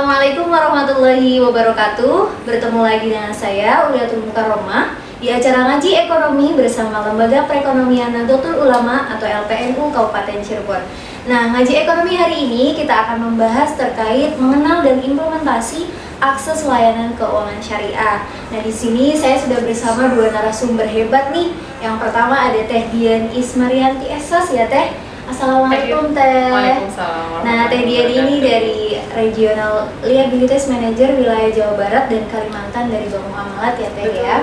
Assalamualaikum warahmatullahi wabarakatuh. Bertemu lagi dengan saya Uliatul Mukarromah di acara ngaji ekonomi bersama Lembaga Perekonomian Nahdlatul Ulama atau LPNU Kabupaten Cirebon. Nah, ngaji ekonomi hari ini kita akan membahas terkait mengenal dan implementasi akses layanan keuangan syariah. Nah, di sini saya sudah bersama dua narasumber hebat nih. Yang pertama ada Teh Dian Ismarianti SS ya Teh. Assalamualaikum Teh. Waalaikumsalam. Nah, Teh Dian ini dari Regional Liabilities Manager wilayah Jawa Barat dan Kalimantan dari Bank Muamalat ya Teh ya.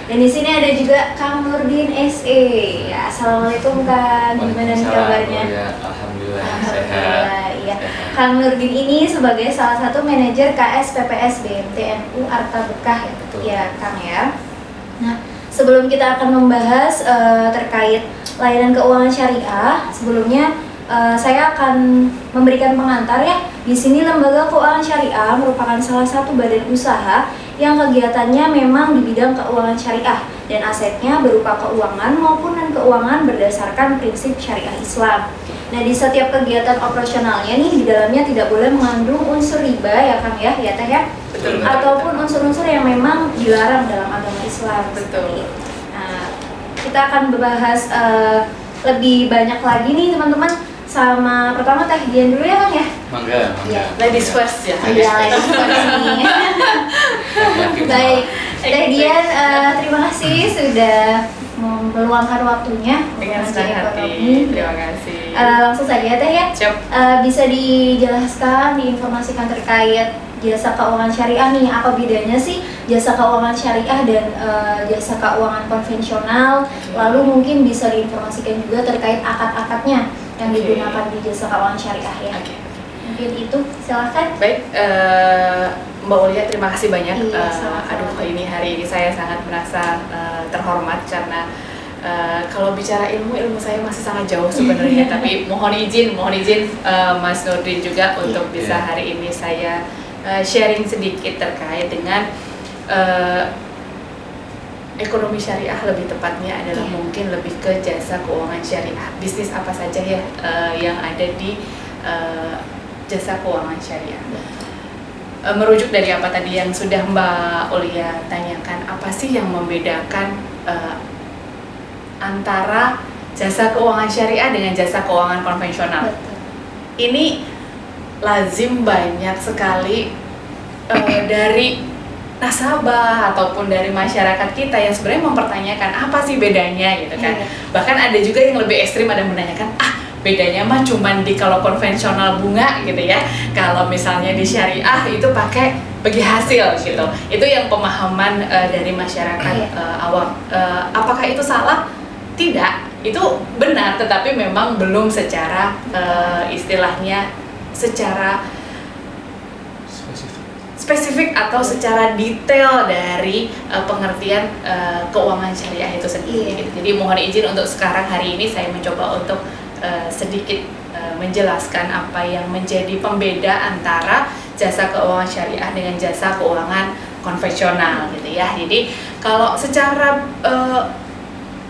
Dan di sini ada juga Kang Nurdin SE. Ya, Assalamualaikum Kang. Gimana nih kabarnya? Ya, alhamdulillah Alhamdulillah. Iya. Sehat. Kang Nurdin ini sebagai salah satu manajer KS PPS BMTNU Arta Bekah ya, Betul. ya Kang ya. Nah, sebelum kita akan membahas terkait layanan keuangan syariah, sebelumnya saya akan memberikan pengantar ya. Di sini Lembaga Keuangan Syariah merupakan salah satu badan usaha yang kegiatannya memang di bidang keuangan syariah dan asetnya berupa keuangan maupun non keuangan berdasarkan prinsip syariah Islam. Nah, di setiap kegiatan operasionalnya nih di dalamnya tidak boleh mengandung unsur riba ya Kang ya, ya Teh ya. Betul. Ataupun unsur-unsur yang memang dilarang dalam agama Islam. Betul. Nah, kita akan membahas lebih banyak lagi nih teman-teman. Sama pertama Teh Dian dulu ya Kang ya. Mangga. Iya. Ladies first ya. Iya, ladies first nih. Baik, Teh Dian, terima kasih sudah meluangkan waktunya Dengan untuk senang ngaji hati. ekonomi. Terima kasih. Langsung saja Teh ya. Siap. Bisa dijelaskan, diinformasikan terkait jasa keuangan syariah nih, apa bedanya sih jasa keuangan syariah dan jasa keuangan konvensional? Lalu mungkin bisa diinformasikan juga terkait akad-akadnya yang digunakan di jasa keuangan syariah ya. Oke. Mungkin itu, silahkan. Baik, Mbak Ulia, terima kasih banyak. Iya, sama-sama. Aduh, hari ini saya sangat merasa terhormat karena kalau bicara ilmu saya masih sangat jauh sebenarnya. Tapi mohon izin Mas Nurdin juga untuk bisa hari ini saya sharing sedikit terkait dengan ekonomi syariah, lebih tepatnya adalah mungkin lebih ke jasa keuangan syariah. Bisnis apa saja ya yang ada di jasa keuangan syariah. Merujuk dari apa tadi yang sudah Mbak Ulia tanyakan, apa sih yang membedakan antara jasa keuangan syariah dengan jasa keuangan konvensional? Betul. Ini lazim banyak sekali dari nasabah ataupun dari masyarakat kita yang sebenarnya mempertanyakan apa sih bedanya gitu kan. Bahkan ada juga yang lebih ekstrim, ada yang menanyakan bedanya mah cuman di kalau konvensional bunga gitu ya, kalau misalnya di syariah itu pakai bagi hasil gitu. Itu yang pemahaman dari masyarakat awam. Apakah itu salah? Tidak, itu benar, tetapi memang belum secara istilahnya secara spesifik atau secara detail dari pengertian keuangan syariah itu sendiri. Jadi mohon izin untuk sekarang hari ini saya mencoba untuk sedikit menjelaskan apa yang menjadi pembeda antara jasa keuangan syariah dengan jasa keuangan konvensional gitu ya. Jadi kalau secara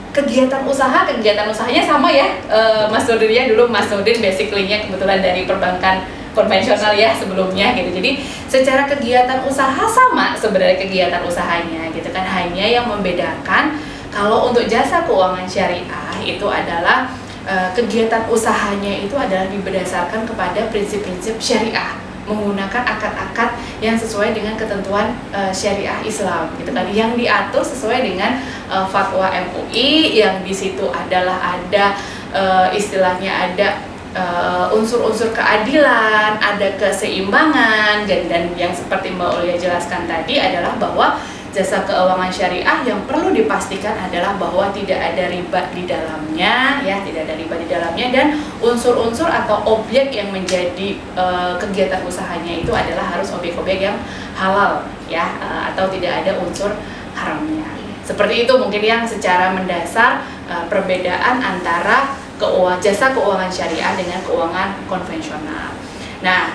kegiatan usahanya sama ya, Mas Nurdin ya. Dulu Mas Nurdin basically-nya kebetulan dari perbankan konvensional ya sebelumnya gitu. Jadi secara kegiatan usaha sama sebenarnya kegiatan usahanya gitu kan. Hanya yang membedakan kalau untuk jasa keuangan syariah itu adalah kegiatan usahanya itu adalah berdasarkan kepada prinsip-prinsip syariah, menggunakan akad-akad yang sesuai dengan ketentuan syariah Islam gitu kan, yang diatur sesuai dengan fatwa MUI, yang di situ adalah ada istilahnya ada unsur-unsur keadilan, ada keseimbangan, dan yang seperti Mbak Ulia jelaskan tadi adalah bahwa jasa keuangan syariah yang perlu dipastikan adalah bahwa tidak ada riba di dalamnya ya, tidak ada riba di dalamnya, dan unsur-unsur atau objek yang menjadi kegiatan usahanya itu adalah harus objek-objek yang halal ya, atau tidak ada unsur haramnya. Seperti itu mungkin yang secara mendasar perbedaan antara jasa keuangan syariah dengan keuangan konvensional. Nah,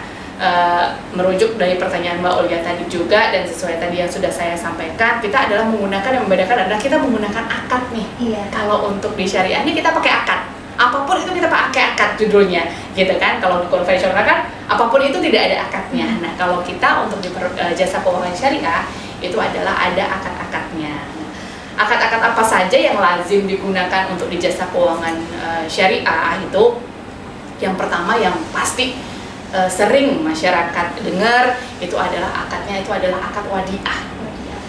merujuk dari pertanyaan Mbak Olga tadi juga dan sesuai tadi yang sudah saya sampaikan, kita adalah menggunakan, yang membedakan adalah kita menggunakan akad nih. Kalau untuk di syariah ini kita pakai akad, apapun itu kita pakai akad judulnya, gitu kan. Kalau di konvensional kan apapun itu tidak ada akadnya. Nah, kalau kita untuk di jasa keuangan syariah itu adalah ada akad-akadnya. Akad-akad apa saja yang lazim digunakan untuk di jasa keuangan syariah itu, yang pertama yang pasti sering masyarakat dengar itu adalah akadnya itu adalah akad wadiah.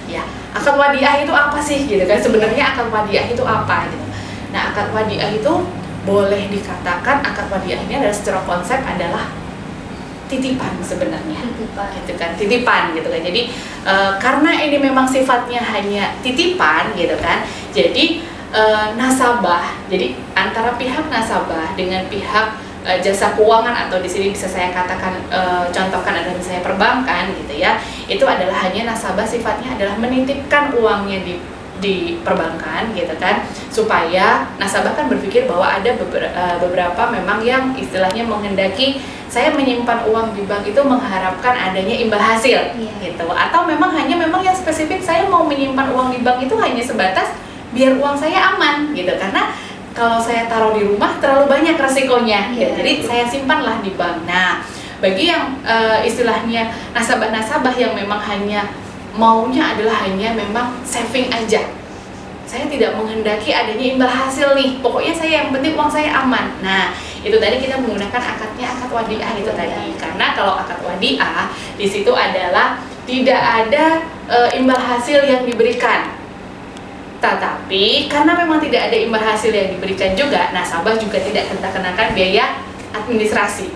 Ya, akad wadiah itu apa sih gitu kan? Sebenarnya akad wadiah itu apa gitu. Nah, akad wadiah itu boleh dikatakan akad wadiah ini adalah secara konsep adalah titipan sebenarnya, gitu kan, titipan gitu kan. Jadi karena ini memang sifatnya hanya titipan gitu kan, jadi nasabah, jadi antara pihak nasabah dengan pihak jasa keuangan atau di sini bisa saya katakan contohkan adalah misalnya perbankan gitu ya, itu adalah hanya nasabah sifatnya adalah menitipkan uangnya di perbankan gitu kan, supaya nasabah kan berpikir bahwa ada beberapa memang yang istilahnya menghendaki saya menyimpan uang di bank itu mengharapkan adanya imbal hasil gitu, atau memang yang spesifik saya mau menyimpan uang di bank itu hanya sebatas biar uang saya aman gitu, karena kalau saya taruh di rumah terlalu banyak resikonya gitu. Jadi saya simpanlah di bank. Nah, bagi yang istilahnya nasabah-nasabah yang memang hanya maunya adalah hanya memang saving aja, saya tidak menghendaki adanya imbal hasil nih, pokoknya saya yang penting uang saya aman. Nah, itu tadi kita menggunakan akad wadiah itu tadi, karena kalau akad wadiah di situ adalah tidak ada imbal hasil yang diberikan. Tetapi karena memang tidak ada imbal hasil yang diberikan juga, nasabah juga tidak kenakan biaya administrasi.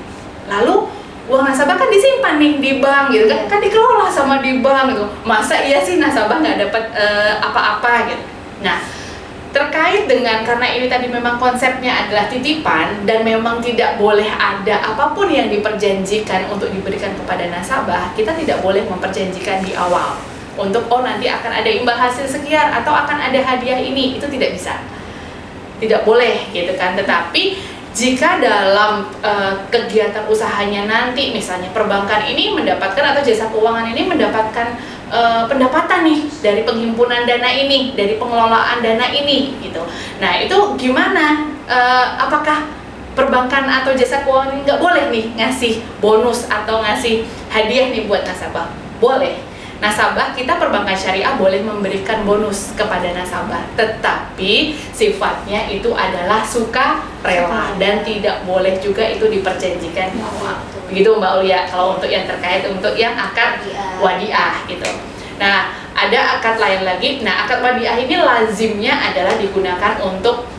Lalu uang nasabah kan disimpan nih di bank gitu kan, dikelola sama di bank gitu. Masa iya sih nasabah nggak dapat apa-apa gitu. Nah, terkait dengan karena ini tadi memang konsepnya adalah titipan dan memang tidak boleh ada apapun yang diperjanjikan untuk diberikan kepada nasabah, kita tidak boleh memperjanjikan di awal untuk nanti akan ada imbal hasil sekian atau akan ada hadiah ini, itu tidak bisa, tidak boleh gitu kan. Tetapi jika dalam kegiatan usahanya nanti misalnya perbankan ini mendapatkan atau jasa keuangan ini mendapatkan pendapatan nih dari penghimpunan dana ini, dari pengelolaan dana ini gitu. Nah, itu gimana? Apakah perbankan atau jasa keuangan ini nggak boleh nih ngasih bonus atau ngasih hadiah nih buat nasabah? Boleh. Nasabah kita perbankan syariah boleh memberikan bonus kepada nasabah, tetapi sifatnya itu adalah sukarela dan tidak boleh juga itu diperjanjikan di awal. Begitu Mbak Ulia kalau untuk yang terkait untuk yang akad wadiah gitu. Nah, ada akad lain lagi. Nah, akad wadiah ini lazimnya adalah digunakan untuk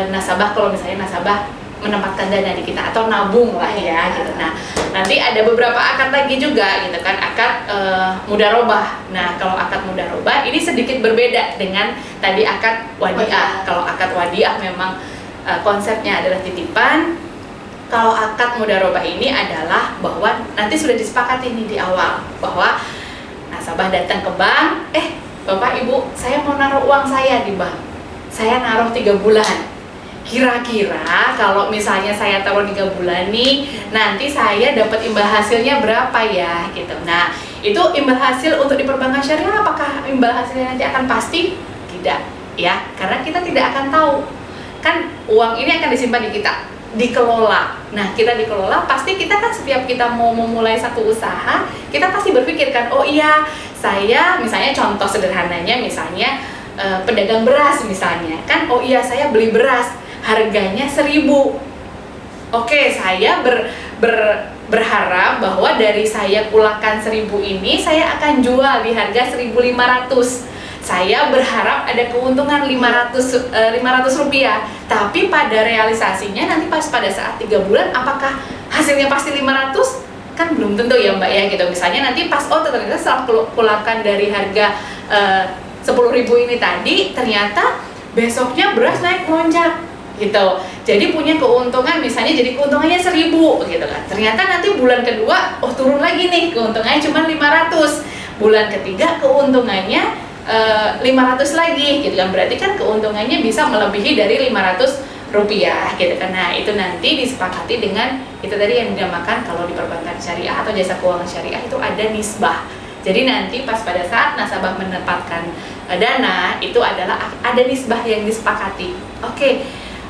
nasabah kalau misalnya nasabah menempatkan dana di kita atau nabung lah ya gitu. Nah, nanti ada beberapa akad lagi juga gitu kan, akad mudharabah. Nah, kalau akad mudharabah ini sedikit berbeda dengan tadi akad wadiah. Kalau akad wadiah memang konsepnya adalah titipan. Kalau akad mudharabah ini adalah bahwa nanti sudah disepakati ini di awal bahwa nasabah datang ke bank, Bapak Ibu, saya mau naruh uang saya di bank. Saya naruh 3 bulan. Kira-kira kalau misalnya saya taruh 3 bulan nih, nanti saya dapat imbal hasilnya berapa ya gitu. Nah, itu imbal hasil untuk di perbankan syariah, apakah imbal hasilnya nanti akan pasti? Tidak ya, karena kita tidak akan tahu. Kan uang ini akan disimpan di kita, dikelola. Nah, kita dikelola, pasti kita kan setiap kita mau memulai satu usaha, kita pasti berpikir kan, oh iya, saya misalnya contoh sederhananya misalnya pedagang beras misalnya, kan oh iya saya beli beras harganya 1.000. Oke, saya berharap bahwa dari saya kulakan 1.000 ini saya akan jual di harga 1.500. Saya berharap ada keuntungan 500 rupiah. Tapi pada realisasinya nanti pas pada saat 3 bulan apakah hasilnya pasti 500? Kan belum tentu ya Mbak ya gitu. Misalnya nanti pas ternyata setelah kulakan dari harga 10.000 ini tadi, ternyata besoknya beras naik lonjak gitu, jadi punya keuntungan misalnya jadi keuntungannya 1.000 gitu kan, ternyata nanti bulan kedua turun lagi nih, keuntungannya cuma 500, bulan ketiga keuntungannya 500 lagi gitu kan, berarti kan keuntungannya bisa melebihi dari 500 rupiah gitu kan. Nah, itu nanti disepakati dengan itu tadi yang dinamakan kalau di perbankan syariah atau jasa keuangan syariah itu ada nisbah. Jadi nanti pas pada saat nasabah menempatkan dana itu adalah ada nisbah yang disepakati. Oke.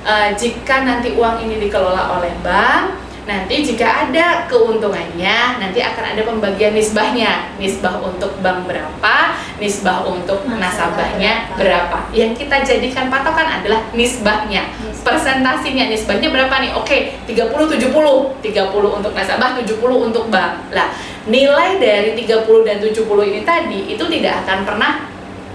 Jika nanti uang ini dikelola oleh bank, nanti jika ada keuntungannya, nanti akan ada pembagian nisbahnya. Nisbah untuk bank berapa, nisbah untuk nasabahnya berapa. Yang kita jadikan patokan adalah nisbahnya, persentasinya. Nisbahnya berapa nih? Oke, 30-70. 30 untuk nasabah, 70 untuk bank. Lah, nilai dari 30 dan 70 ini tadi itu tidak akan pernah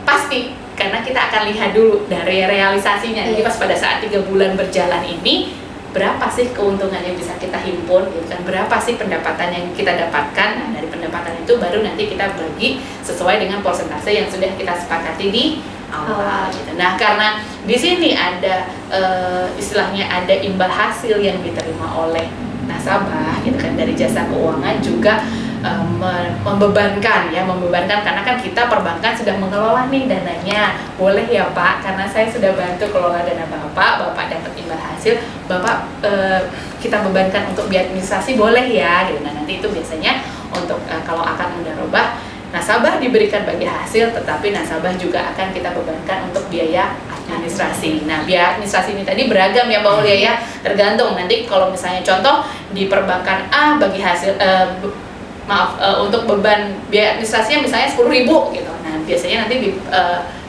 pasti, karena kita akan lihat dulu dari realisasinya. Jadi pas pada saat 3 bulan berjalan ini, berapa sih keuntungan yang bisa kita himpun, gitu kan? Berapa sih pendapatan yang kita dapatkan? Nah, dari pendapatan itu baru nanti kita bagi sesuai dengan persentase yang sudah kita sepakati di awal. Gitu. Nah, karena di sini ada istilahnya ada imbal hasil yang diterima oleh nasabah, gitu kan, dari jasa keuangan juga membebankan karena kan kita perbankan sudah mengelola nih dananya. Boleh ya Pak, karena saya sudah bantu kelola dana Bapak dapat imbal hasil, Bapak kita bebankan untuk biaya administrasi, boleh ya gitu. Nah, nanti itu biasanya untuk kalau akad mudharabah, nasabah diberikan bagi hasil, tetapi nasabah juga akan kita bebankan untuk biaya administrasi. Nah, biaya administrasi ini tadi beragam ya Mbak Aulia ya, tergantung nanti kalau misalnya contoh di perbankan A bagi hasil untuk beban biaya administrasinya misalnya 10.000 gitu. Nah, biasanya nanti di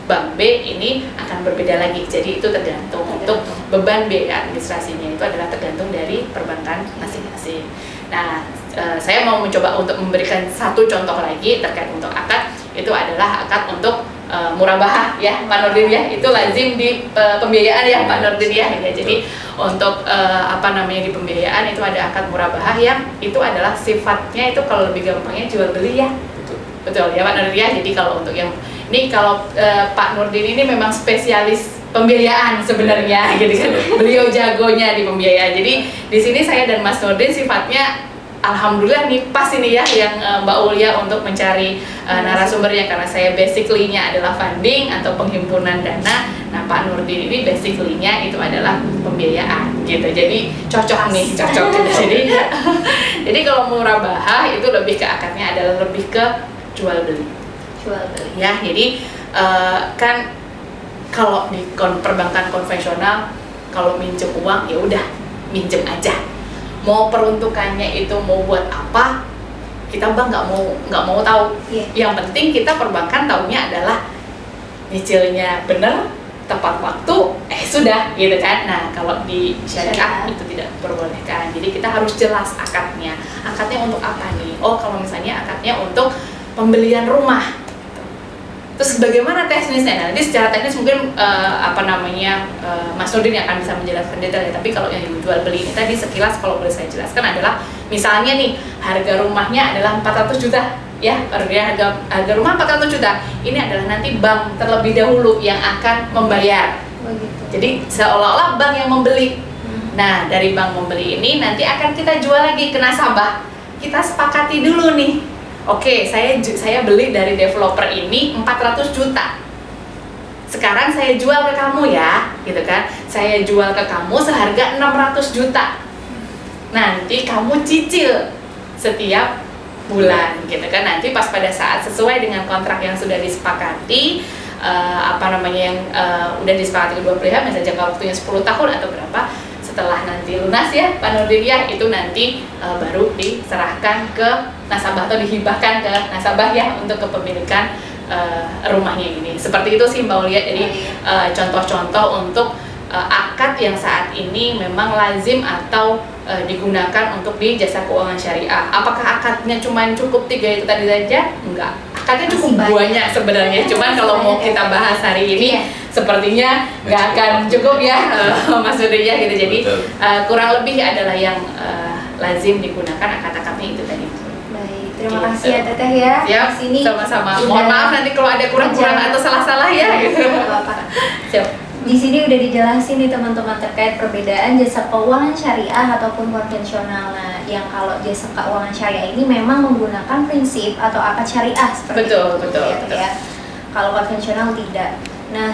bank B ini akan berbeda lagi. Jadi itu tergantung untuk beban biaya administrasinya itu adalah tergantung dari perbankan masing-masing. Nah, saya mau mencoba untuk memberikan satu contoh lagi terkait untuk akad, itu adalah akad untuk murabahah ya Pak Nurdin ya. Itu lazim di pembiayaan ya Pak Nurdin ya. Jadi untuk di pembiayaan itu ada akad murabahah yang itu adalah sifatnya itu kalau lebih gampangnya jual beli ya. Betul ya Pak Nurdin ya. Jadi kalau untuk yang ini kalau Pak Nurdin ini memang spesialis pembiayaan sebenarnya gitu kan. Beliau jagonya di pembiayaan. Jadi di sini saya dan Mas Nurdin sifatnya alhamdulillah nih pas ini ya yang Mbak Aulia untuk mencari narasumbernya, karena saya basically-nya adalah funding atau penghimpunan dana. Nah, Pak Nurdin ini basically-nya itu adalah pembiayaan gitu. Jadi cocok gitu. Jadi kalau murabahah itu lebih ke akadnya adalah lebih ke jual beli. Ya, jadi kan kalau di perbankan konvensional kalau minjem uang ya udah minjem aja. Mau peruntukannya itu mau buat apa, kita bank nggak mau tahu. Yang penting kita perbankan taunya adalah nyicilnya bener, tepat waktu, sudah gitu kan. Nah, kalau di syariah itu tidak diperbolehkan. Jadi kita harus jelas akadnya. Akadnya untuk apa nih? Oh, kalau misalnya akadnya untuk pembelian rumah. Terus bagaimana teknisnya? Nah, nanti secara teknis mungkin Mas Nurdin yang akan bisa menjelaskan detailnya. Tapi kalau yang jual beli ini tadi sekilas kalau boleh saya jelaskan adalah misalnya nih harga rumahnya adalah 400 juta ya, harga rumah 400 juta. Ini adalah nanti bank terlebih dahulu yang akan membayar. Jadi seolah-olah bank yang membeli. Nah, dari bank membeli ini nanti akan kita jual lagi ke nasabah. Kita sepakati dulu nih. Oke, saya beli dari developer ini 400 juta. Sekarang saya jual ke kamu ya, gitu kan? Saya jual ke kamu seharga 600 juta. Nanti kamu cicil setiap bulan, gitu kan? Nanti pas pada saat sesuai dengan kontrak yang sudah disepakati, udah disepakati kedua pihak, misalnya jangka waktunya 10 tahun atau berapa. Setelah nanti lunas ya Pak Nurdin ya, itu nanti baru diserahkan ke nasabah atau dihibahkan ke nasabah ya untuk kepemilikan rumahnya ini. Seperti itu sih Mbak Aulia. Jadi contoh-contoh untuk akad yang saat ini memang lazim atau digunakan untuk di jasa keuangan syariah. Apakah akadnya cuma cukup 3 itu tadi saja? Enggak. Akadnya cukup banyak sebenarnya. Cuman kalau mau kita bahas hari ini sepertinya nggak akan cukup ya Mas Nurdin ya gitu. Jadi kurang lebih adalah yang lazim digunakan akad-akadnya itu tadi. Baik, terima kasih ya Teteh ya. Siap, sini sama-sama. Mohon maaf nanti kalau ada kurang-kurang atau salah-salah ya gitu. Siap. Di sini udah dijelasin nih teman-teman terkait perbedaan jasa keuangan syariah ataupun konvensional. Nah, yang kalau jasa keuangan syariah ini memang menggunakan prinsip atau akad syariah seperti betul. ya. Kalau konvensional tidak. Nah,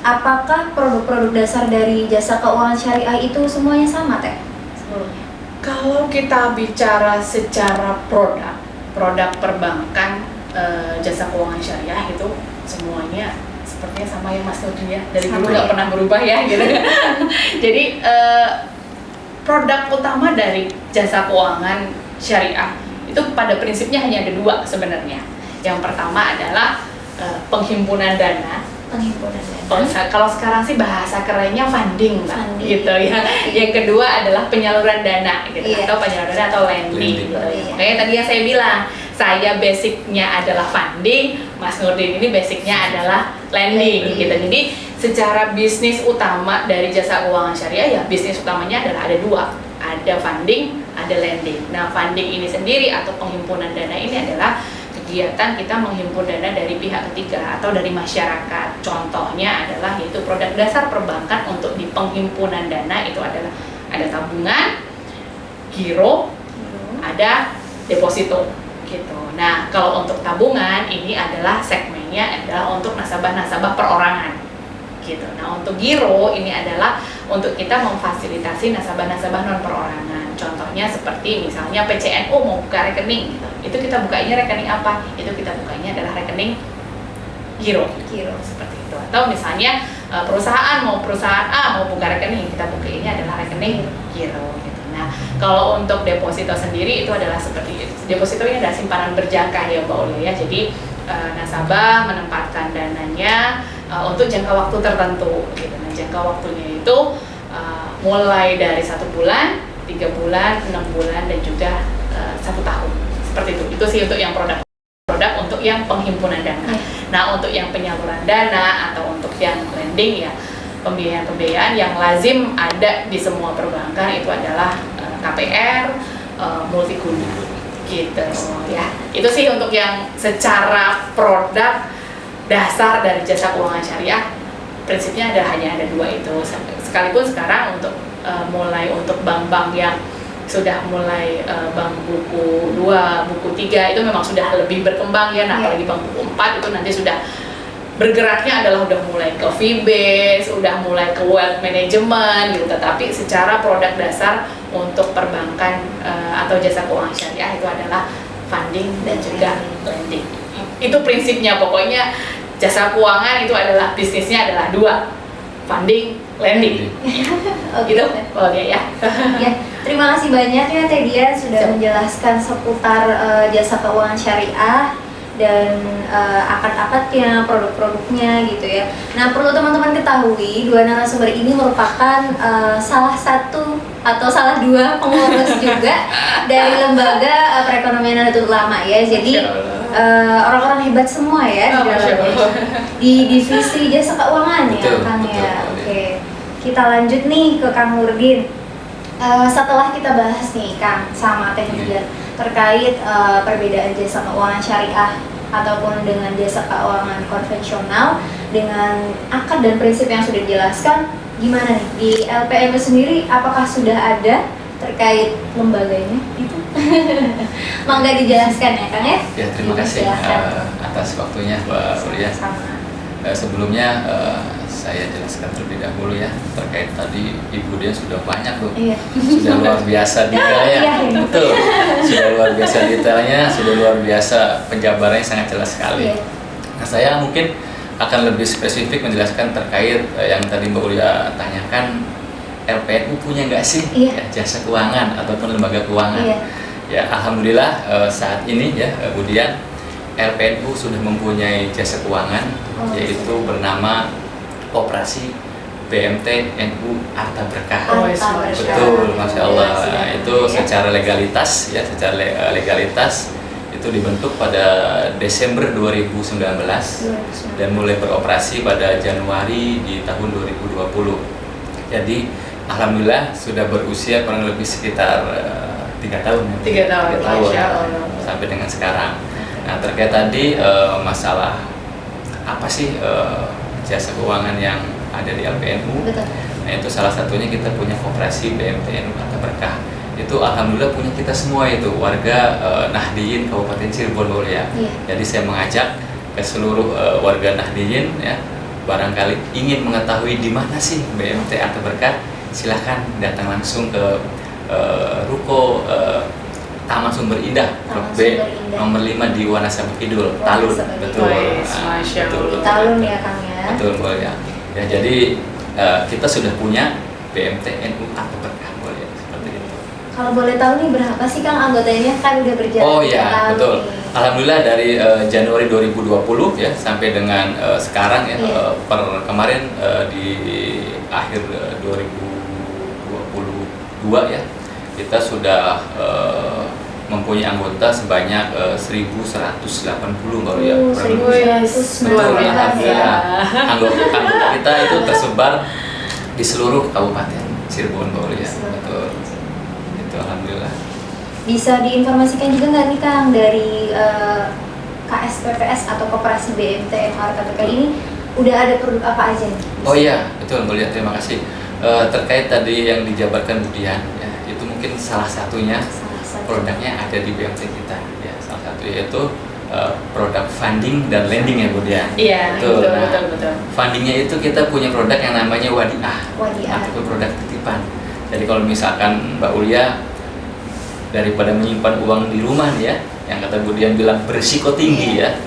apakah produk-produk dasar dari jasa keuangan syariah itu semuanya sama Teh sebelumnya? Kalau kita bicara secara produk perbankan jasa keuangan syariah itu semuanya sepertinya sama ya Mas Nurdin ya, dari dulu nggak pernah berubah ya gitu. Jadi produk utama dari jasa keuangan syariah itu pada prinsipnya hanya ada dua sebenarnya. Yang pertama adalah penghimpunan dana. Kalau sekarang sih bahasa kerennya funding, Mbak, gitu ya. Yang kedua adalah penyaluran dana, gitu, atau penyaluran dana atau lending. Gitu. Kayak tadi yang saya bilang, saya basicnya adalah funding, Mas Nurdin ini basicnya adalah lending, gitu. Jadi secara bisnis utama dari jasa keuangan syariah ya bisnis utamanya adalah ada dua, ada funding, ada lending. Nah, funding ini sendiri atau penghimpunan dana ini adalah kegiatan kita menghimpun dana dari pihak ketiga atau dari masyarakat. Contohnya adalah yaitu produk dasar perbankan untuk di penghimpunan dana itu adalah ada tabungan, giro, ada deposito gitu. Nah, kalau untuk tabungan ini adalah segmennya adalah untuk nasabah-nasabah perorangan gitu. Nah, untuk giro ini adalah untuk kita memfasilitasi nasabah-nasabah non perorangan. Contohnya seperti misalnya PCNU mau buka rekening gitu. Itu kita bukainya rekening apa? Itu kita bukainya adalah rekening giro seperti itu. Atau misalnya perusahaan A mau buka rekening, kita bukainya adalah rekening giro gitu. Nah, kalau untuk deposito sendiri itu adalah seperti itu. Deposito ini adalah simpanan berjangka ya Mbak Olia ya. Jadi nasabah menempatkan dananya untuk jangka waktu tertentu gitu. Nah, jangka waktunya itu mulai dari 1 bulan, 3 bulan, 6 bulan, dan juga 1 tahun. Seperti itu. Itu sih untuk yang produk untuk yang penghimpunan dana. Nah, untuk yang penyaluran dana atau untuk yang lending ya, pembiayaan-pembiayaan yang lazim ada di semua perbankan itu adalah KPR, multiguna gitu ya. Itu sih untuk yang secara produk dasar dari jasa keuangan syariah. Prinsipnya hanya ada dua itu. Sekalipun sekarang untuk mulai untuk bank-bank yang sudah mulai bank buku 2, buku 3 itu memang sudah lebih berkembang ya. Nah, apalagi bank buku 4 itu nanti sudah bergeraknya adalah udah mulai ke fee base, udah mulai ke wealth management gitu. Tetapi secara produk dasar untuk perbankan atau jasa keuangan syariah itu adalah funding dan juga lending. Itu prinsipnya, pokoknya jasa keuangan itu adalah bisnisnya adalah dua, funding, lending. Gitu, oh ya. Ya, terima kasih banyak ya Teh Dian sudah menjelaskan seputar jasa keuangan syariah dan akad-akadnya, produk-produknya gitu ya. Nah, perlu teman-teman ketahui, dua narasumber ini merupakan salah satu atau salah dua pengurus juga dari Lembaga Perekonomian Nahdlatul Ulama ya. Jadi orang-orang hebat semua ya di dalamnya. Di divisi jasa keuangan ya, Kang ya. Oke. Kita lanjut nih ke Kang Nurdin. Setelah kita bahas nih Kang sama Teh Dian terkait perbedaan jasa keuangan syariah ataupun dengan jasa keuangan konvensional dengan akad dan prinsip yang sudah dijelaskan, gimana nih di LPM sendiri, apakah sudah ada terkait lembaganya itu? Mangga dijelaskan ya Kang ya. Ya, terima kasih atas waktunya Mbak Ulia. Sebelumnya saya jelaskan terlebih dahulu ya terkait tadi Ibu Dian sudah banyak tuh, sudah luar biasa detailnya, betul, sudah luar biasa detailnya, sudah luar biasa penjabarannya sangat jelas sekali. Nah, saya mungkin akan lebih spesifik menjelaskan terkait yang tadi Mbak Ulia tanyakan, LPNU punya nggak sih jasa keuangan ataupun lembaga keuangan? Ya, alhamdulillah saat ini ya Bu Dian, LPNU sudah mempunyai jasa keuangan yaitu bernama Koperasi BMT NU Arta Berkah. Betul, Masya Allah. Itu secara legalitas ya, secara legalitas itu dibentuk pada Desember 2019 dan mulai beroperasi pada Januari di tahun 2020. Jadi alhamdulillah sudah berusia kurang lebih sekitar 3 tahun. 3 tahun sampai dengan sekarang. Nah, terkait tadi masalah apa sih jasa keuangan yang ada di LPNU? Nah, itu salah satunya kita punya Koperasi BMT NU Arta Berkah. Itu alhamdulillah punya kita semua itu warga Nahdiyin Kabupaten Cirebon ya. Jadi saya mengajak ke seluruh warga Nahdiyin ya, barangkali ingin mengetahui di mana sih BMT Arta Berkah, silahkan datang langsung ke ruko Taman Sumber Indah, Blok B, nomor 5 di Wanasaba Kidul, Talun, betul. Betul. Talun ya Kang ya. Betul, boleh ya. Ya, jadi kita sudah punya BMT NU Arta Berkah, boleh seperti Kalau boleh tahu nih berapa sih Kang anggotanya, kan udah berjalan Oh 3 iya, tahun betul. nih. Alhamdulillah dari Januari 2020 ya sampai dengan sekarang ya, Iya. per kemarin di akhir 2022 ya, kita sudah mempunyai anggota sebanyak 1.180 baru ya. kurang lebih. 1.100 Luar Betul, biasa. alhamdulillah. Anggota kita itu tersebar di seluruh kabupaten Cirebon baru ya. Betul. Itu alhamdulillah. Bisa diinformasikan juga nggak nih Kang dari KSPPS atau Koperasi BMT NURKPK ini udah ada produk apa aja nih? Oh iya, betul Mbak Lia, terima kasih. Terkait tadi yang dijabarkan Budian, ya, itu mungkin salah satunya Salah satu. produknya ada di BMT kita. Ya, salah satu yaitu produk funding dan lending ya Budian. Iya, Betul. betul, Nah, betul, betul. Fundingnya itu kita punya produk yang namanya Wadiah, Wadiah. ataupun produk titipan. Jadi kalau misalkan Mbak Ulia daripada menyimpan uang di rumah nih ya, yang kata Budian bilang berisiko tinggi ya,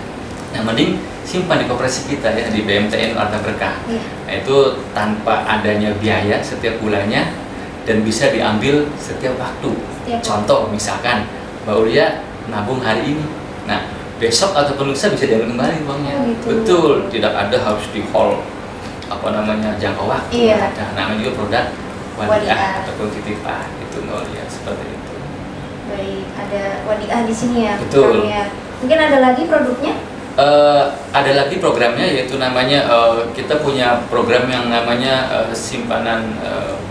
nah mending simpan di koperasi kita ya, di BMTN Arta Berkah. Iya. Nah, itu tanpa adanya biaya setiap bulannya dan bisa diambil setiap waktu. Setiap Contoh misalkan Mbak Ulia nabung hari ini, nah besok ataupun lusa bisa diambil kembali uangnya. Oh, gitu. Betul, tidak ada harus di hold jangka waktu. Iya. Nah, namanya juga produk Wadiah. Wadiah ataupun titipan itu Mbak Ulia, seperti itu. Baik, ada Wadiah di sini ya. Betul. Kang, ya. Mungkin ada lagi produknya? Ada lagi programnya, yaitu namanya kita punya program yang namanya simpanan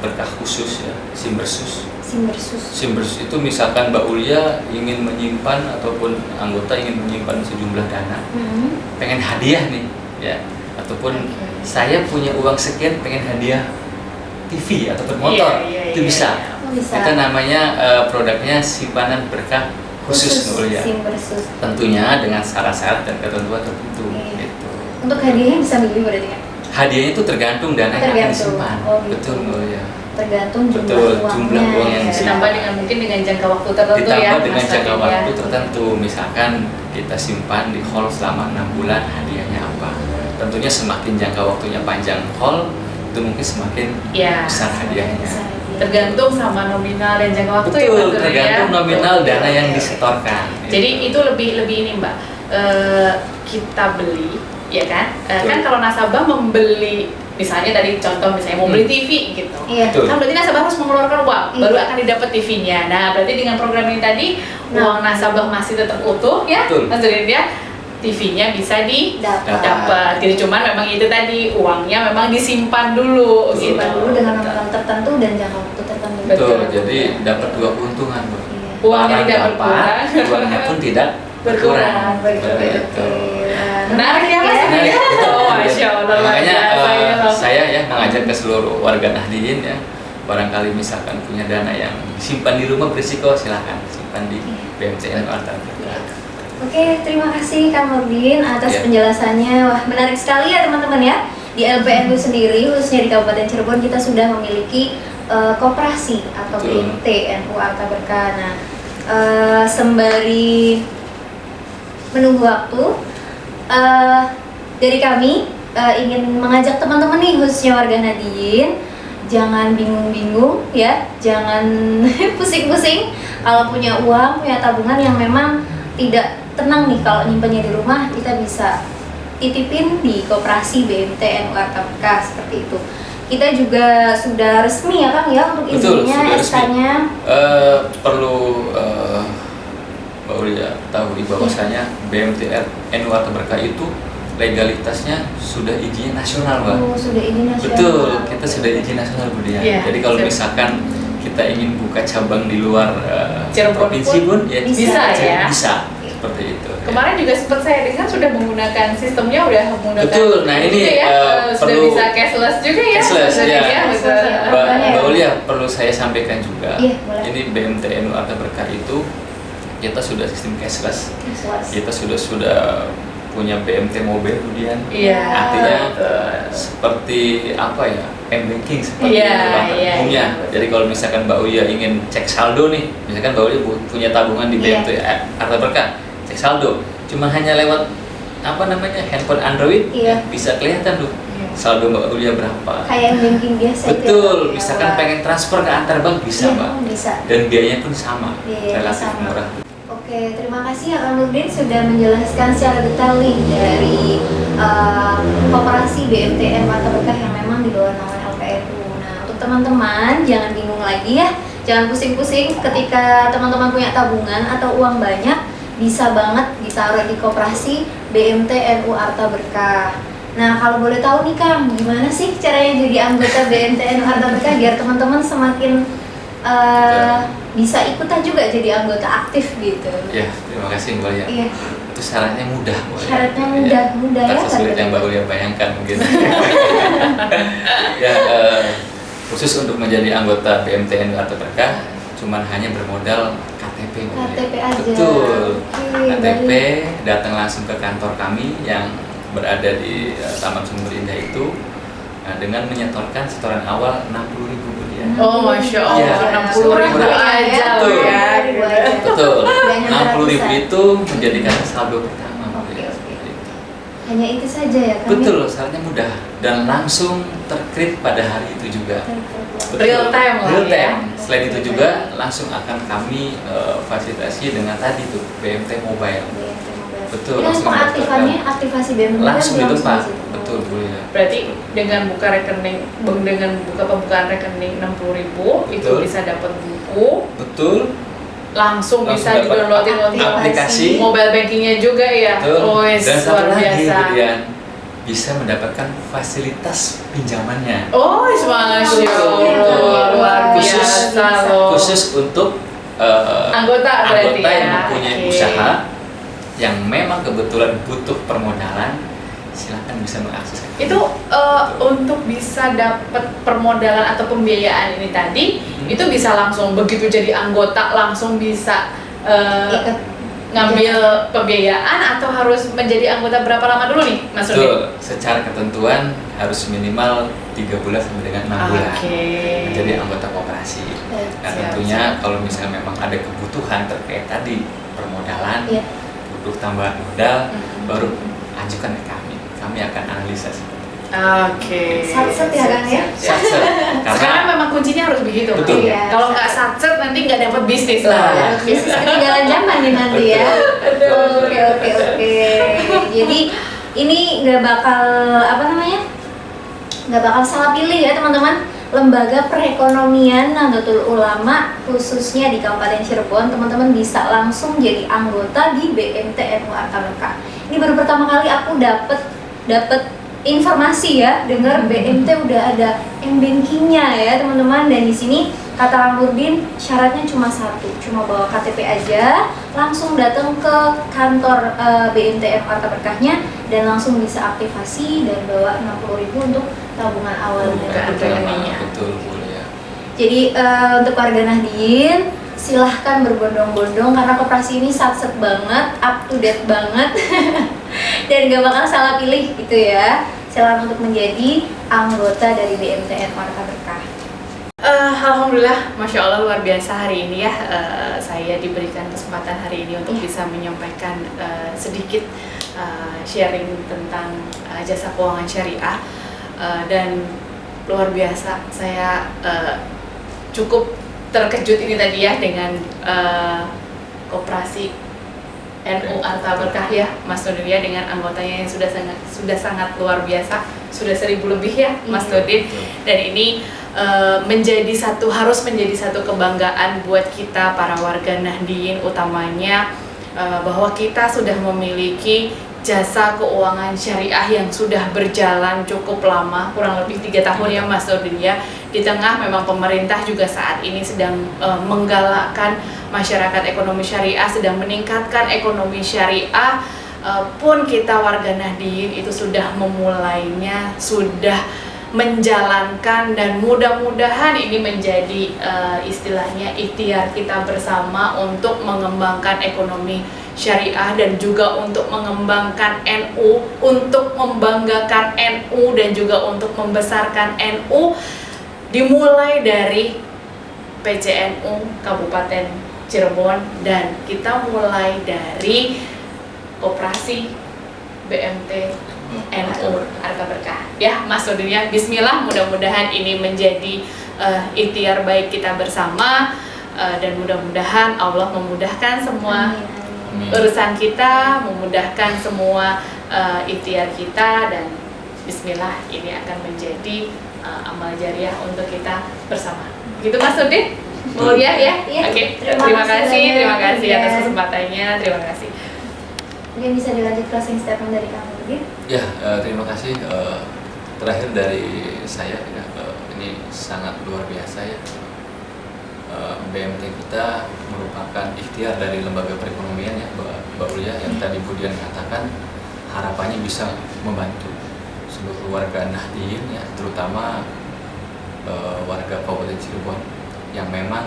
berkah khusus ya, Simbersus. Simbersus. Simbersus itu misalkan Mbak Ulia ingin menyimpan ataupun anggota ingin menyimpan sejumlah dana, pengen hadiah nih ya, ataupun Oke. saya punya uang sekian pengen hadiah TV ataupun motor, Iya, itu iya, bisa. iya. Oh, bisa. Itu namanya produknya simpanan berkah khusus Mbak Ulia. Simbersus. Tentunya dengan syarat-syarat dan ketentuan tertentu. Iya. Gitu. Untuk hadiahnya bisa milih berarti kan? Hadiahnya itu tergantung dana yang akan Tergantung. disimpan. Oh, gitu. Betul Mbak Ulia. Tergantung jumlah Betul, uangnya. jumlah uang yang ya. disimpan. Ditambah dengan mungkin dengan jangka waktu tertentu ya. Ditambah dengan Mas jangka Fadil, ya. waktu tertentu. Misalkan kita simpan di hold selama 6 bulan, hadiahnya apa? Tentunya semakin jangka waktunya panjang hold, itu mungkin semakin Ya. besar hadiahnya. Bisa hadiah. Tergantung sama nominal dan jangka waktu ya, Mas Betul, Fadil, tergantung ya. nominal Betul. dana yang Oke, oke. disetorkan. Jadi Gitu. itu lebih ini Mbak, kita beli, ya kan? Betul. Kan kalau nasabah membeli, misalnya tadi contoh misalnya mau beli TV gitu, Iya. Betul. kan berarti nasabah harus mengeluarkan uang, Iya. baru akan didapat TV-nya. Nah berarti dengan program ini tadi Nah. uang nasabah masih tetap utuh ya, Betul. Mas Dudin ya. TV-nya bisa Dapat. didapat, gitu. Cuman memang itu tadi uangnya memang disimpan dulu, Betul. Simpan gitu. dulu dengan nominal tertentu dan jangka waktu tertentu. Betul, Betul. jadi dapat dua keuntungan Bu. Iya. Uangnya Barang tidak dapat, berkurang. uangnya pun tidak Berkurang. Betul. Begitu. Menarik ya Mas? Ya. Menarik, betul. Oh, Masya Allah, luar Makanya biasa ya, loh. saya ya mengajak ke seluruh warga Nahdliyin ya, barangkali misalkan punya dana yang disimpan di rumah berisiko, silakan simpan di BMCN Arta Berkah. Oke, terima kasih Kang Nurdin atas Ya. penjelasannya. Wah, menarik sekali ya teman-teman ya. Di LPNU sendiri, khususnya di Kabupaten Cirebon, kita sudah memiliki koperasi atau Betul. BMT NU Arta Berkah. Nah, sembari menunggu waktu, dari kami ingin mengajak teman-teman nih, khususnya warga Nahdliyin, jangan bingung-bingung ya, jangan pusing-pusing. Kalau punya uang, punya tabungan yang memang tidak tenang nih kalau nyimpennya di rumah, kita bisa titipin di koperasi BMT NU Arta Berkah seperti itu. Kita juga sudah resmi ya Kang ya untuk Betul, izinnya, sudah resmi. SK-nya. Perlu Mbak Ulia tahu bahwasanya BMTR NU Arta Berkah itu legalitasnya sudah izinnya nasional Mbak. Oh, sudah izin nasional. Betul, kita sudah izin nasional Bu Dian. Iya, Jadi kalau betul. misalkan kita ingin buka cabang di luar Cirebon provinsi pun ya bisa ya? Bisa seperti itu. ya. Kemarin juga sempat saya dengar sudah menggunakan sistemnya, udah menggunakan Betul, nah ini, itu ya, sudah perlu- bisa cashless juga ya. Cashless, Mas Dudin, ya. betul. Mbak Ulia perlu saya sampaikan juga. Iya, boleh. Ini BMT NU Arta Berkah itu kita sudah sistem cashless. Cashless. Kita sudah punya BMT Mobile kemudian. Iya. Artinya betul. seperti apa ya, m-banking seperti Iya, bank iya, umumnya. iya. Jadi kalau misalkan Mbak Uya ingin cek saldo nih, misalkan Mbak Uya punya tabungan di Iya. BMT Arta Berkah, cek saldo, cuma hanya lewat apa namanya handphone Android, Iya. bisa kelihatan tuh saldo Mbak Ulia berapa. Kayak yang banking biasa itu Betul, ya, Pak, misalkan ya. pengen transfer ke antar bank bisa Iya, Mbak. bisa. Dan biayanya pun sama, Iya, relatif sama. murah. Oke, terima kasih ya Kang Nurdin sudah menjelaskan secara detail nih dari koperasi BMTN Marta Berkah yang memang di bawah naungan LPNU. Nah, untuk teman-teman jangan bingung lagi ya, jangan pusing-pusing ketika teman-teman punya tabungan atau uang banyak, bisa banget ditaruh di koperasi BMTNU Arta Berkah. Nah, kalau boleh tahu nih Kang, gimana sih caranya jadi anggota BMTNU Arta Berkah biar teman-teman semakin bisa ikutan juga jadi anggota aktif gitu? Ya, terima kasih Mbak ya. Iya. Itu syaratnya mudah Mbak. Syaratnya mudah Tak ya. sesulit yang Mbak Ulia bayangkan mungkin. Ya, khusus untuk menjadi anggota BMTNU Arta Berkah, cuman hanya bermodal KTP Mbak Ulia. KTP aja. Betul. Oke, KTP, baik. datang langsung ke kantor kami yang berada di Taman Sumber Indah itu, dengan menyetorkan setoran awal 60.000 Bu Dia. Oh, Masya Allah, Iya, 60.000 murah aja ya. loh ya. Betul. Banyak 60.000 ratusan. itu menjadikan saldo pertama Bu Oke, Dia. oke. Hanya itu saja ya Kang? Betul, syaratnya mudah dan langsung terkredit pada hari itu juga. Betul. Real time lah Real ya. time. Selain itu juga langsung akan kami fasilitasi dengan tadi tuh BMT Mobile. Betul, Dengan langsung pengaktifannya, mendaftarkan. aktivasi BMT Langsung di tempat. di situ. Betul Bu ya. Berarti dengan buka rekening, dengan buka pembukaan rekening 60.000 itu Betul. bisa dapat buku, Betul. langsung bisa Langsung dapat di-downloadin untuk aplikasi. mobile bankingnya juga ya. Betul. Oh, Dan satu luar lagi biasa. kemudian bisa mendapatkan fasilitas pinjamannya. Oh, Masya Allah, luar Khusus- biasa loh. Khusus untuk Anggota berarti anggota yang ya. mempunyai Oke. usaha yang memang kebetulan butuh permodalan, silakan bisa mengakses. Itu untuk bisa dapat permodalan atau pembiayaan ini tadi, itu bisa langsung begitu jadi anggota langsung bisa Ikut. ngambil pembiayaan atau harus menjadi anggota berapa lama dulu nih, Mas Rudi? Betul, secara ketentuan harus minimal 3 bulan sampai dengan 6 bulan Oke. menjadi anggota koperasi. Nah, Siap, tentunya kalau misalnya memang ada kebutuhan terkait tadi permodalan, Iya. butuh tambahan modal, Mhm. baru ajukan ke kami. Kami akan analisa seperti itu. Oke. Satset ya, Kang, ya? Satset. Sekarang memang kuncinya harus begitu. Mas. Betul. Iya. Kalau nggak satset nanti nggak dapat bisnis Nah, lah. ya. Bisnis ketinggalan zaman nih nanti ya. Oke. Jadi ini nggak bakal nggak bakal salah pilih ya teman-teman. Lembaga Perekonomian Nahdlatul Ulama khususnya di Kabupaten Cirebon, teman-teman bisa langsung jadi anggota di BMTNU Arta Berkah. Ini baru pertama kali aku dapat informasi ya, dengar BMT udah ada m-bankingnya ya teman-teman. Dan di sini kata Kang Nurdin syaratnya cuma satu, cuma bawa KTP aja, langsung datang ke kantor BMTNU Arta Berkahnya dan langsung bisa aktivasi dan bawa 60.000 untuk tabungan awal Bukan dan rekeningnya. Betul, boleh ya. jadi untuk warga Nahdien silahkan berbondong-bondong karena koperasi ini satset banget, up to date banget dan gak bakal salah pilih gitu ya. Silakan untuk menjadi anggota dari BMTN Arta Berkah. Alhamdulillah, Masya Allah luar biasa hari ini ya. Saya diberikan kesempatan hari ini untuk Iya. bisa menyampaikan sedikit sharing tentang jasa keuangan syariah. Dan luar biasa, saya cukup terkejut ini tadi ya dengan koperasi NU Arta Berkah ya, Mas Nurdin ya, dengan anggotanya yang sudah sangat luar biasa, sudah 1.000 lebih ya, Mas Iya. Nurdin. Dan ini harus menjadi satu kebanggaan buat kita para warga Nahdien, utamanya bahwa kita sudah memiliki jasa keuangan syariah yang sudah berjalan cukup lama, kurang lebih 3 tahun ya Mas Nurdin ya. Di tengah memang pemerintah juga saat ini sedang menggalakkan masyarakat ekonomi syariah, sedang meningkatkan ekonomi syariah, pun kita warga Nahdien itu sudah memulainya, sudah menjalankan, dan mudah-mudahan ini menjadi istilahnya ikhtiar kita bersama untuk mengembangkan ekonomi syariah dan juga untuk mengembangkan NU, untuk membanggakan NU dan juga untuk membesarkan NU, dimulai dari PCNU Kabupaten Cirebon, dan kita mulai dari koperasi BMT NU Arka Berkah. Ya, Mas Nurdin ya, bismillah, mudah-mudahan ini menjadi ikhtiar baik kita bersama, dan mudah-mudahan Allah memudahkan semua Amin. urusan kita, memudahkan semua ikhtiar kita, dan bismillah ini akan menjadi amal jariah untuk kita bersama. Gitu Mas Nurdin? Mulia ya? Iya. Oke, Terima kasih terima banyak. kasih Iya. atas kesempatannya, terima kasih. Mungkin bisa dilanjut closing statement dari kamu lagi. Ya, terima kasih. Terakhir dari saya, ya, ini sangat luar biasa ya. BMT kita merupakan ikhtiar dari lembaga perekonomian ya, Mbak Ulia, yang tadi Bu Dian katakan harapannya bisa membantu seluruh warga Nahdien ya, terutama warga Kabupaten Cirebon yang memang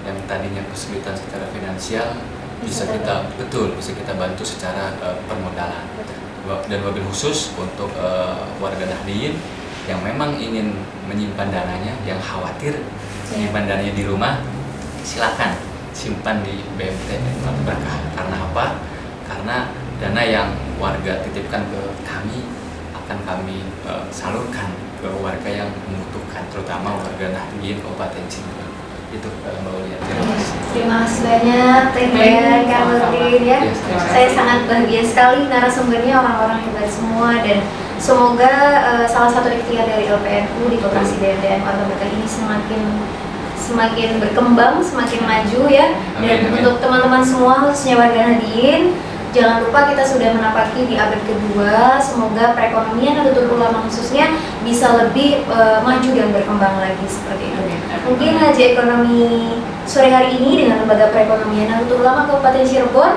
yang tadinya kesulitan secara finansial bisa kita bantu secara permodalan. Dan wabil khusus untuk warga Nahdien yang memang ingin menyimpan dananya, yang khawatir menyimpan dananya di rumah, silakan simpan di BMT Arka Berkah. Karena apa? Karena dana yang warga titipkan ke kami akan kami salurkan ke warga yang membutuhkan, terutama warga Nahdien Kabupaten Cirebon. Itu Mbak Ulia. Terima kasih. Terima kasih banyak Teh Dian, Kak Nurdin ya. Yes, terima kasih. Saya sangat bahagia sekali narasumbernya orang-orang hebat semua, dan semoga salah satu ikhtiar dari LPNU di Koperasi BMT Arka Berkah ini semakin berkembang, semakin maju ya. Dan Amin. untuk teman-teman semua khususnya warga Nahdien, jangan lupa kita sudah menapaki di abad kedua. Semoga perekonomian Nahdlatul Ulama khususnya bisa lebih maju dan berkembang lagi seperti itu. Mungkin Haji Ekonomi sore hari ini dengan Lembaga Perekonomian Nahdlatul Ulama Kabupaten Cirebon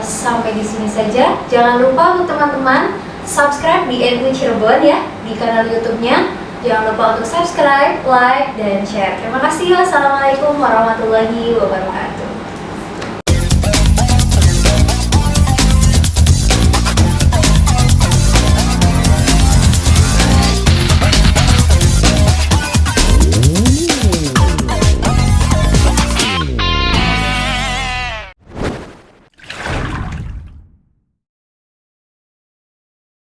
sampai di sini saja. Jangan lupa untuk teman-teman subscribe di NU Cirebon ya, di kanal YouTube-nya. Jangan lupa untuk subscribe, like, dan share. Terima kasih. Wassalamualaikum warahmatullahi wabarakatuh.